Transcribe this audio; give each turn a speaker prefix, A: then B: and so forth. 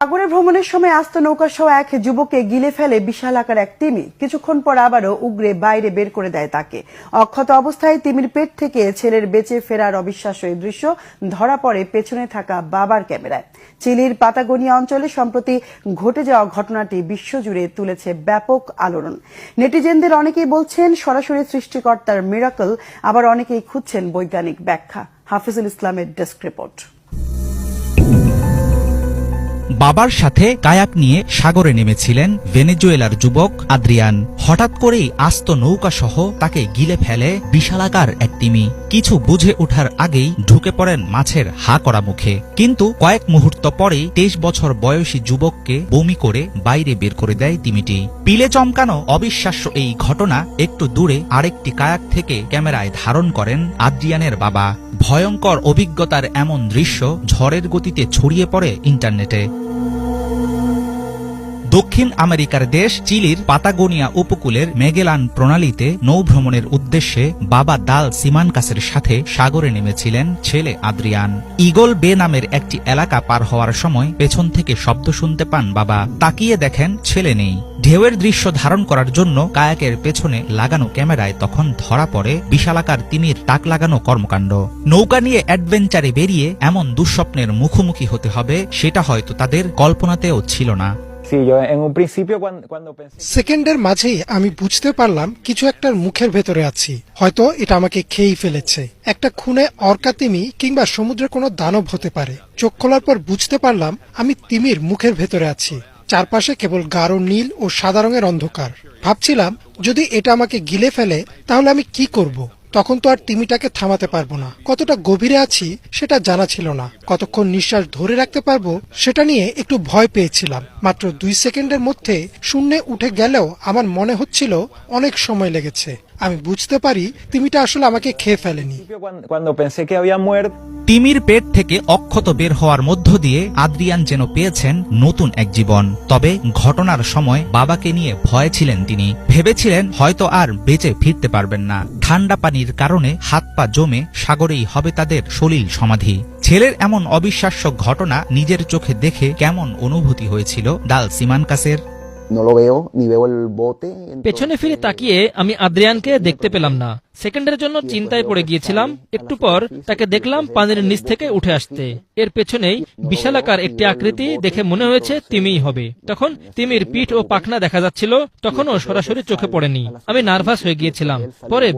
A: সাগরে ভ্রমণের সময় আস্ত নৌকাসহ এক যুবককে গিলে ফেলে বিশাল আকার এক তিমি। কিছুক্ষণ পর আবারও উগরে বাইরে বের করে দেয় তাকে। অক্ষত অবস্থায় তিমির পেট থেকে ছেলের বেঁচে ফেরার অবিশ্বাস্য এই দৃশ্য ধরা পড়ে পেছনে থাকা বাবার ক্যামেরায়। চিলির পাতাগোনিয়া অঞ্চলে সম্প্রতি ঘটে যাওয়া ঘটনাটি বিশ্বজুড়ে তুলেছে ব্যাপক আলোড়ন। নেটিজেনদের অনেকেই বলছেন সরাসরি সৃষ্টিকর্তার মিরাকল, আবার অনেকেই খুঁজছেন বৈজ্ঞানিক ব্যাখ্যা। হাফিজুল ইসলামের ডেস্ক রিপোর্ট।
B: বাবার সাথে কায়াক নিয়ে সাগরে নেমেছিলেন ভেনেজুয়েলার যুবক আদ্রিয়ান। হঠাৎ করেই আস্ত নৌকা সহ তাকে গিলে ফেলে বিশালাকার এক তিমি। কিছু বুঝে ওঠার আগেই ঢুকে পড়েন মাছের হা করা মুখে। কিন্তু কয়েক মুহূর্ত পরেই 23 বছর বয়সী যুবককে বমি করে বাইরে বের করে দেয় তিমিটি। পিলে চমকানো অবিশ্বাস্য এই ঘটনা একটু দূরে আরেকটি কায়াক থেকে ক্যামেরায় ধারণ করেন আদ্রিয়ানের বাবা। ভয়ঙ্কর অভিজ্ঞতার এমন দৃশ্য ঝড়ের গতিতে ছড়িয়ে পড়ে ইন্টারনেটে। দক্ষিণ আমেরিকার দেশ চিলির পাতাগোনিয়া উপকূলের মেগেলান প্রণালীতে নৌভ্রমণের উদ্দেশ্যে বাবা দাল সিমানকাসের সাথে সাগরে নেমেছিলেন ছেলে আদ্রিয়ান। ইগল বে নামের একটি এলাকা পার হওয়ার সময় পেছন থেকে শব্দ শুনতে পান বাবা। তাকিয়ে দেখেন ছেলে নেই। ঢেউয়ের দৃশ্য ধারণ করার জন্য কায়াকের পেছনে লাগানো ক্যামেরায় তখন ধরা পড়ে বিশালাকার তিমির তাক লাগানো কর্মকাণ্ড। নৌকা নিয়ে অ্যাডভেঞ্চারে বেরিয়ে এমন দুঃস্বপ্নের মুখোমুখি হতে হবে সেটা হয়তো তাদের কল্পনাতেও ছিল না।
C: সেকেন্ডের মাঝেই আমি বুঝতে পারলাম কিছু একটার মুখের ভেতরে আছি, হয়তো এটা আমাকে খেয়েই ফেলেছে। একটা খুনে অর্কা তিমি কিংবা সমুদ্রের কোনো দানব হতে পারে। চোখ খোলার পর বুঝতে পারলাম আমি তিমির মুখের ভেতরে আছি। চারপাশে কেবল গাঢ় নীল ও সাদা রঙের অন্ধকার। ভাবছিলাম যদি এটা আমাকে গিলে ফেলে তাহলে আমি কি করব। তখন তো আর তিমিটাকে থামাতে পারবো না। কতটা গভীরে আছি সেটা জানা ছিল না। কতক্ষণ নিঃশ্বাস ধরে রাখতে পারবো সেটা নিয়ে একটু ভয় পেয়েছিলাম। মাত্র 2 সেকেন্ডের মধ্যে শূন্যে উঠে গেলেও আমার মনে হচ্ছিল অনেক সময় লেগেছে। আমি বুঝতে পারি তিমিটা আসলে আমাকে খেয়ে ফেলেনি।
B: তিমির পেট থেকে অক্ষত বের হওয়ার মধ্য দিয়ে আদ্রিয়ান যেন পেয়েছেন নতুন এক জীবন। তবে ঘটনার সময় বাবাকে নিয়ে ভয়ে ছিলেন তিনি। ভেবেছিলেন হয়তো আর বেঁচে ফিরতে পারবেন না। ঠান্ডা পানির কারণে হাত পা জমে সাগরেই হবে তাদের সলিল সমাধি। ছেলের এমন অবিশ্বাস্য ঘটনা নিজের চোখে দেখে কেমন অনুভূতি হয়েছিল দাল সিমানকাসের?
D: পেছনে ফিরে তাকিয়ে আমি আদ্রিয়ানকে দেখতে পেলাম না। সেকেন্ডের জন্য চিন্তায় পড়ে গিয়েছিলাম। একটু পর তাকে দেখলাম পানির নিচ থেকে উঠে আসতে। এর পেছনেই বিশালাকার একটি আকৃতি দেখে মনে হয়েছে তিমিই হবে। তখন তিমির পিঠ ও পাখনা দেখা যাচ্ছিল, তখনও সরাসরি চোখে পড়েনি। আমি নার্ভাস হয়ে গিয়েছিলাম। পরে